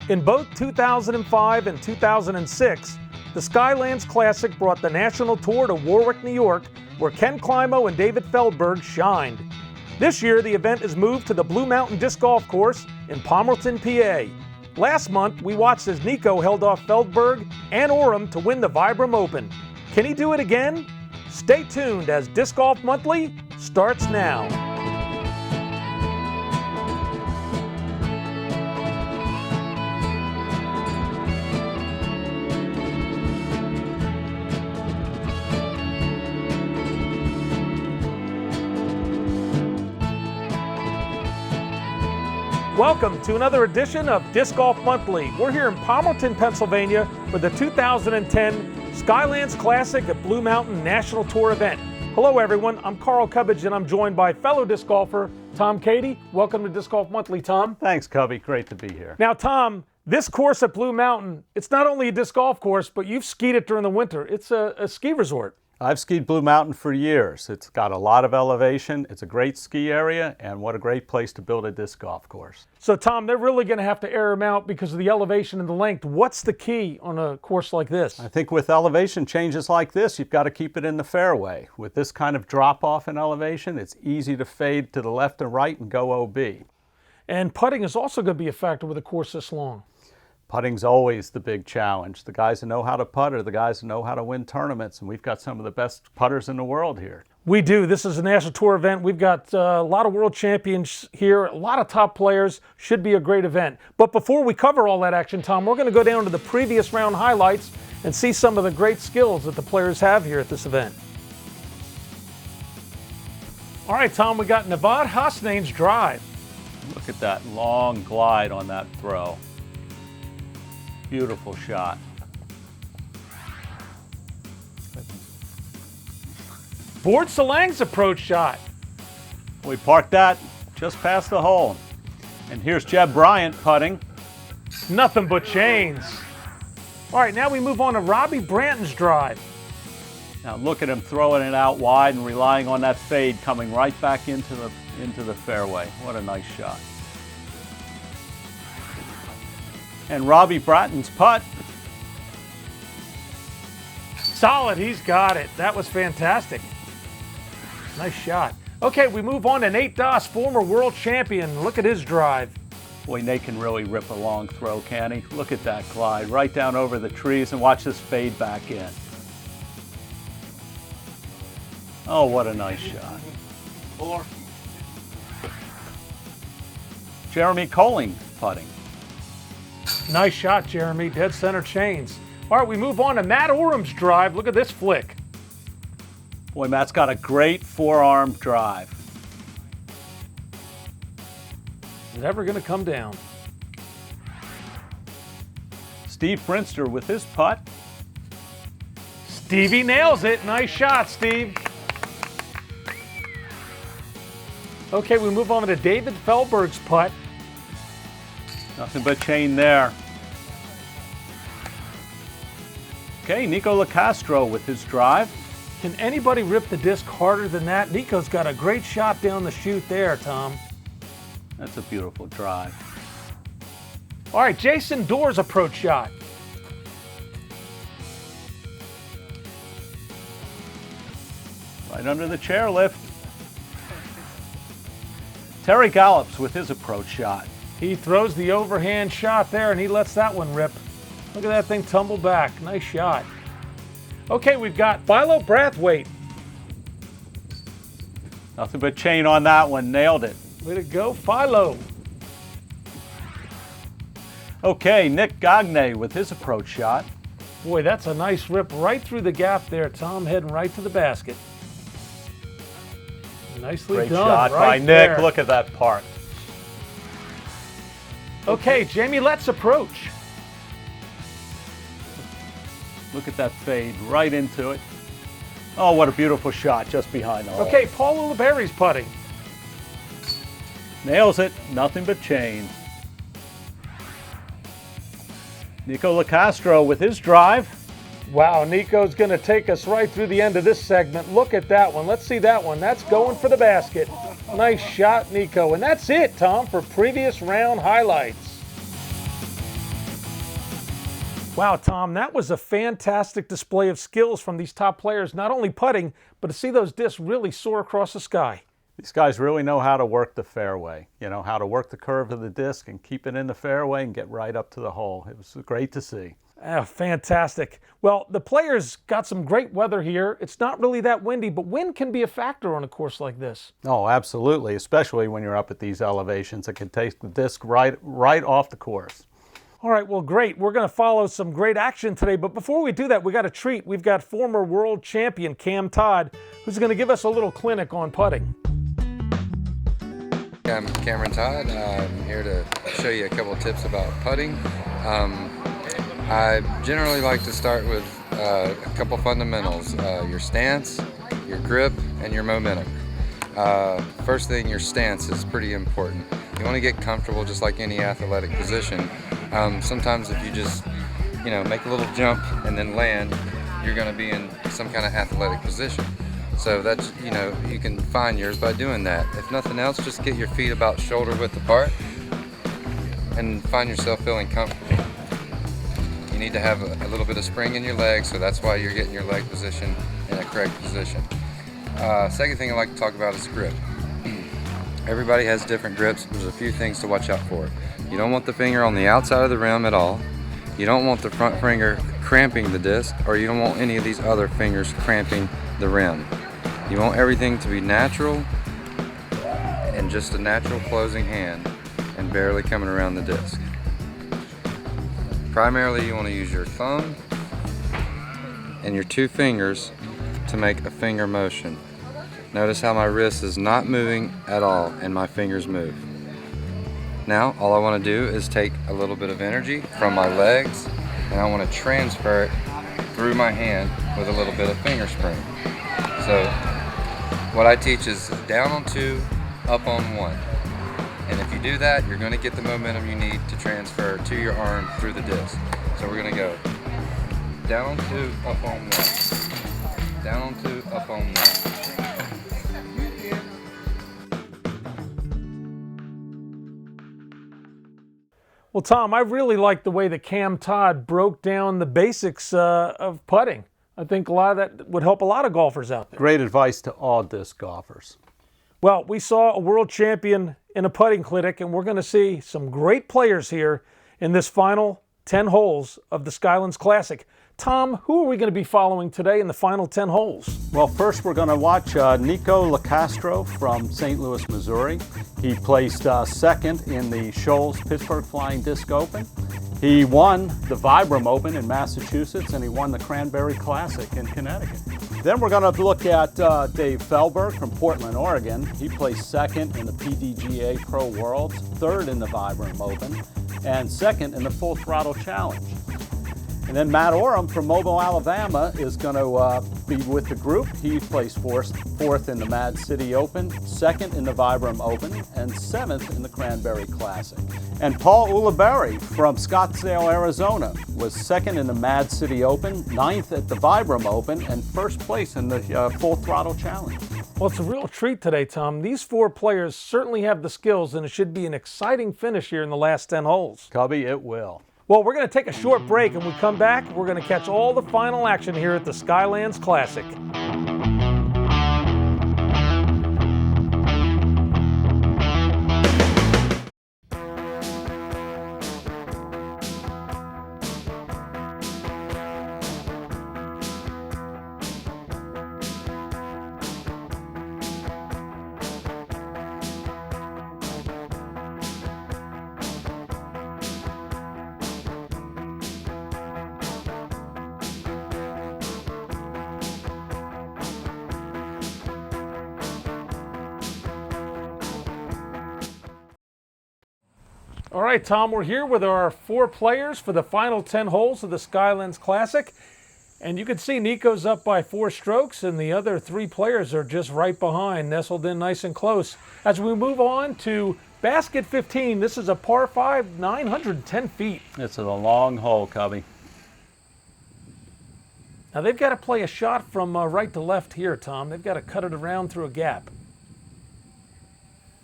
In both 2005 and 2006, the Skylands Classic brought the national tour to Warwick, New York, where Ken Climo and David Feldberg shined. This year, the event is moved to the Blue Mountain Disc Golf Course in Palmerton, PA. Last month, we watched as Nikko held off Feldberg and Orum to win the Vibram Open. Can he do it again? Stay tuned as Disc Golf Monthly starts now. Welcome to another edition of Disc Golf Monthly. We're here in Palmerton, Pennsylvania for the 2010 Skylands Classic at Blue Mountain National Tour event. Hello everyone, I'm Carl Cubbage and I'm joined by fellow disc golfer Tom Cady. Welcome to Disc Golf Monthly, Tom. Thanks, Cubby. Great to be here. Now, Tom, this course at Blue Mountain, it's not only a disc golf course, but you've skied it during the winter. It's a ski resort. I've skied Blue Mountain for years. It's got a lot of elevation. It's a great ski area, and what a great place to build a disc golf course. So, Tom, they're really going to have to air them out because of the elevation and the length. What's the key on a course like this? I think with elevation changes like this, you've got to keep it in the fairway. With this kind of drop-off in elevation, it's easy to fade to the left and right and go OB. And putting is also going to be a factor with a course this long. Putting's always the big challenge. The guys who know how to putt are the guys who know how to win tournaments, and we've got some of the best putters in the world here. We do. This is a National Tour event. We've got a lot of world champions here, a lot of top players. Should be a great event. But before we cover all that action, Tom, we're going to go down to the previous round highlights and see some of the great skills that the players have here at this event. All right, Tom, we got Navad Hasnain's drive. Look at that long glide on that throw. Beautiful shot. Board Salang's approach shot. We parked that just past the hole. And here's Jeb Bryant putting. Nothing but chains. All right, now we move on to Robbie Branch's drive. Now look at him throwing it out wide and relying on that fade coming right back into the fairway. What a nice shot. And Robbie Bratton's putt. Solid, he's got it. That was fantastic. Nice shot. Okay, we move on to Nate Doss, former world champion. Look at his drive. Boy, Nate can really rip a long throw, can he? Look at that glide right down over the trees and watch this fade back in. Oh, what a nice shot. Jeremy Colling putting. Nice shot, Jeremy. Dead center chains. All right, we move on to Matt Orum's drive. Look at this flick. Boy, Matt's got a great forearm drive. Is it ever going to come down? Steve Brinster with his putt. Stevie nails it. Nice shot, Steve. Okay, we move on to David Feldberg's putt. Nothing but chain there. Okay, Nikko Locastro with his drive. Can anybody rip the disc harder than that? Nikko's got a great shot down the chute there, Tom. That's a beautiful drive. All right, Jason Doerr's approach shot. Right under the chairlift. Terry Gallops with his approach shot. He throws the overhand shot there, and he lets that one rip. Look at that thing tumble back. Nice shot. Okay, we've got Philo Brathwaite. Nothing but chain on that one. Nailed it. Way to go, Philo. Okay, Nick Gagne with his approach shot. Boy, that's a nice rip right through the gap there, Tom, heading right to the basket. Nicely Great done. shot right by Nick. there. Look at that park. Okay, Jamie Lett's approach. Look at that fade right into it. Oh, what a beautiful shot just behind the hole. Okay, Paul Ulibarri's putting. Nails it. Nothing but chain. Nikko Locastro with his drive. Wow, Nikko's going to take us right through the end of this segment. Look at that one. Let's see that one. That's going for the basket. Nice shot, Nikko. And that's it, Tom, for previous round highlights. Wow, Tom, that was a fantastic display of skills from these top players, not only putting, but to see those discs really soar across the sky. These guys really know how to work the fairway, you know, how to work the curve of the disc and keep it in the fairway and get right up to the hole. It was great to see. Oh, fantastic. Well, the players got some great weather here. It's not really that windy, but wind can be a factor on a course like this. Oh, absolutely, especially when you're up at these elevations. It can take the disc right off the course. All right, well, great. We're going to follow some great action today, but before we do that, we got a treat. We've got former world champion Cam Todd, who's going to give us a little clinic on putting. I'm Cameron Todd. I'm here to show you a couple of tips about putting. I generally like to start with a couple fundamentals, your stance, your grip, and your momentum. First thing, your stance is pretty important. You want to get comfortable just like any athletic position. Sometimes if you just, make a little jump and then land, you're going to be in some kind of athletic position. So that's, you can find yours by doing that. If nothing else, just get your feet about shoulder width apart and find yourself feeling comfortable. You need to have a little bit of spring in your legs, so that's why you're getting your leg position in a correct position. Second thing I like to talk about is grip. Everybody has different grips. There's a few things to watch out for. You don't want the finger on the outside of the rim at all. You don't want the front finger cramping the disc, or you don't want any of these other fingers cramping the rim. You want everything to be natural and just a natural closing hand and barely coming around the disc. Primarily you want to use your thumb and your two fingers to make a finger motion. Notice how my wrist is not moving at all and my fingers move. Now all I want to do is take a little bit of energy from my legs and I want to transfer it through my hand with a little bit of finger spring. So what I teach is down on two, up on one. And if you do that, you're going to get the momentum you need to transfer to your arm through the disc. So we're going to go down on two, up on one. Down on two, up on one. Well, Tom, I really like the way that Cam Todd broke down the basics of putting. I think a lot of that would help a lot of golfers out there. Great advice to all disc golfers. Well, we saw a world champion in a putting clinic, and we're going to see some great players here in this final 10 holes of the Skylands Classic. Tom, who are we going to be following today in the final 10 holes? Well, first we're going to watch Nikko Locastro from St. Louis, Missouri. He placed second in the Shoals Pittsburgh Flying Disc Open. He won the Vibram Open in Massachusetts, and he won the Cranberry Classic in Connecticut. Then we're going to look at Dave Feldberg from Portland, Oregon. He placed second in the PDGA Pro Worlds, third in the Vibram Open, and second in the Full Throttle Challenge. And then Matt Orum from Mobile, Alabama is going to be with the group. He placed fourth in the Mad City Open, second in the Vibram Open, and seventh in the Cranberry Classic. And Paul Ulibarri from Scottsdale, Arizona was second in the Mad City Open, ninth at the Vibram Open, and first place in the Full Throttle Challenge. Well, it's a real treat today, Tom. These four players certainly have the skills, and it should be an exciting finish here in the last 10 holes. Cubby, it will. Well, we're going to take a short break, and when we come back, we're going to catch all the final action here at the Skylands Classic. All right, Tom, we're here with our four players for the final 10 holes of the Skylands Classic. And you can see Nikko's up by 4 strokes, and the other 3 players are just right behind, nestled in nice and close. As we move on to basket 15, this is a par 5, 910 feet. It's a long hole, Cubby. Now they've got to play a shot from right to left here, Tom. They've got to cut it around through a gap.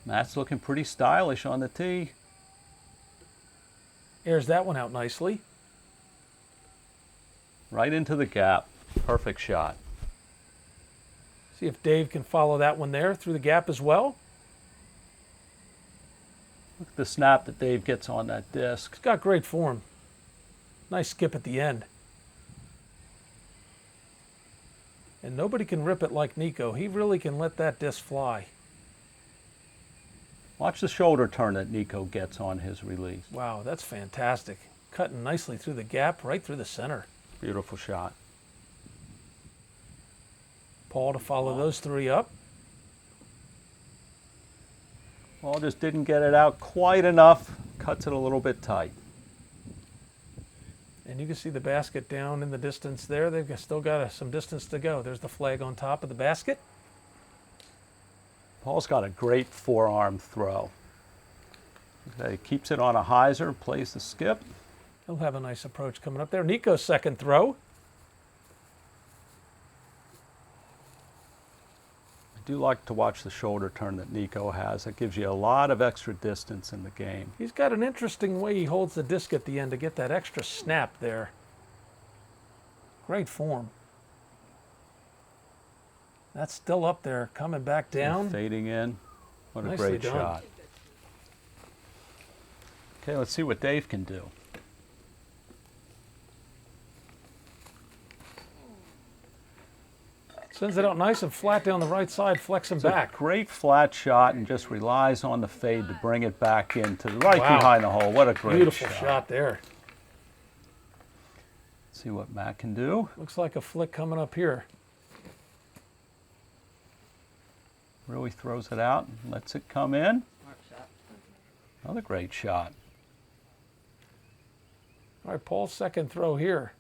Matt's looking pretty stylish on the tee. Airs that one out nicely. Right into the gap. Perfect shot. See if Dave can follow that one there through the gap as well. Look at the snap that Dave gets on that disc. He's got great form. Nice skip at the end. And nobody can rip it like Nikko. He really can let that disc fly. Watch the shoulder turn that Nikko gets on his release. Wow, that's fantastic. Cutting nicely through the gap, right through the center. Beautiful shot. Paul to follow those three up. Paul just didn't get it out quite enough. Cuts it a little bit tight. And you can see the basket down in the distance there. They've still got some distance to go. There's the flag on top of the basket. Paul's got a great forearm throw. Okay, keeps it on a hyzer, plays the skip. He'll have a nice approach coming up there. Nikko's second throw. I do like to watch the shoulder turn that Nikko has. It gives you a lot of extra distance in the game. He's got an interesting way he holds the disc at the end to get that extra snap there. Great form. That's still up there, coming back down. And fading in. What a Nicely great done. shot. Okay, let's see what Dave can do. Sends it out nice and flat down the right side, flexing back. Great flat shot and just relies on the fade to bring it back into right Wow. behind the hole. What a great Beautiful shot there. See what Matt can do. Looks like a flick coming up here. Really throws it out and lets it come in. Another great shot. All right, Paul's second throw here.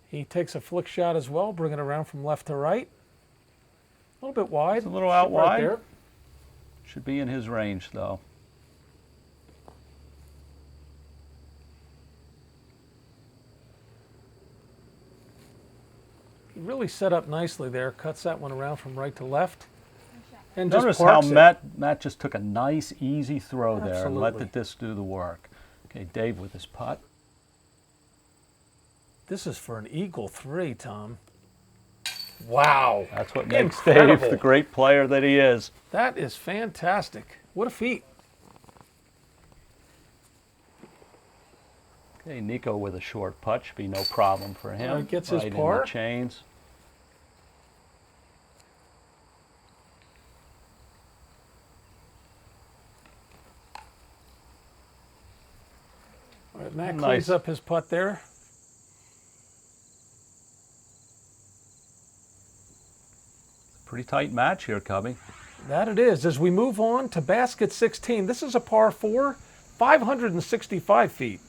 He takes a flick shot as well, bringing it around from left to right. A little bit wide. It's a little out Right wide. there. Should be in his range, though. He really set up nicely there. Cuts that one around from right to left. And Notice just how parks it. Matt just took a nice, easy throw there and let the Absolutely. disc do the work. Okay, Dave with his putt. This is for an eagle 3, Tom. Wow. That's what makes Incredible. Dave the great player that he is. That is fantastic. What a feat. Okay, Nikko with a short putt should be no problem for him. All right, gets his right in par. the chains. All right, Matt Nice. cleans up his putt there. Pretty tight match here, Cubby. That it is. As we move on to basket 16, this is a par 4, 565 feet.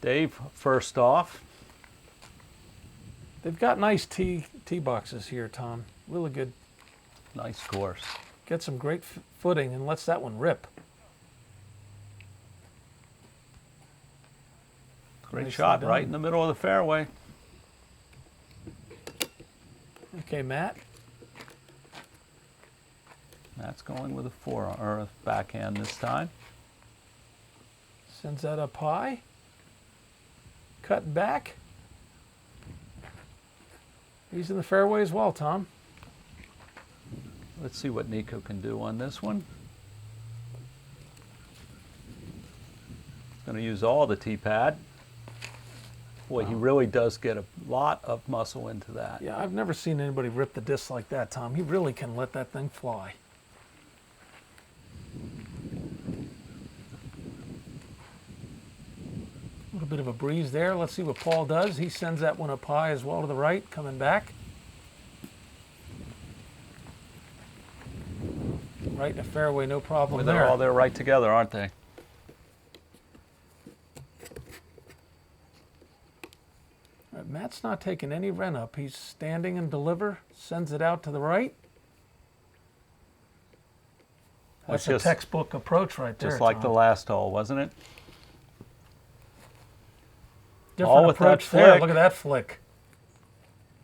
Dave first off. They've got nice tee boxes here, Tom. Really good. Nice course. Gets some great footing and lets that one rip. Great Nicely shot done. right in the middle of the fairway. Okay, Matt. Matt's going with a forearm or a backhand this time. Sends that up high. Cut back. He's in the fairway as well, Tom. Let's see what Nikko can do on this one. Going to use all the tee pad. Boy, he really does get a lot of muscle into that. Yeah, I've never seen anybody rip the disc like that, Tom. He really can let that thing fly. A little bit of a breeze there. Let's see what Paul does. He sends that one up high as well to the right, coming back. Right in the fairway, no problem Boy, there. they're all there right together, aren't they? All right, Matt's not taking any run up. He's standing and deliver, sends it out to the right. That's a Just- textbook approach right there, Just like the Tom. last hole, wasn't it? Different with that approach there. flick. Look at that flick.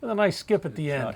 With a nice skip at the end. shot.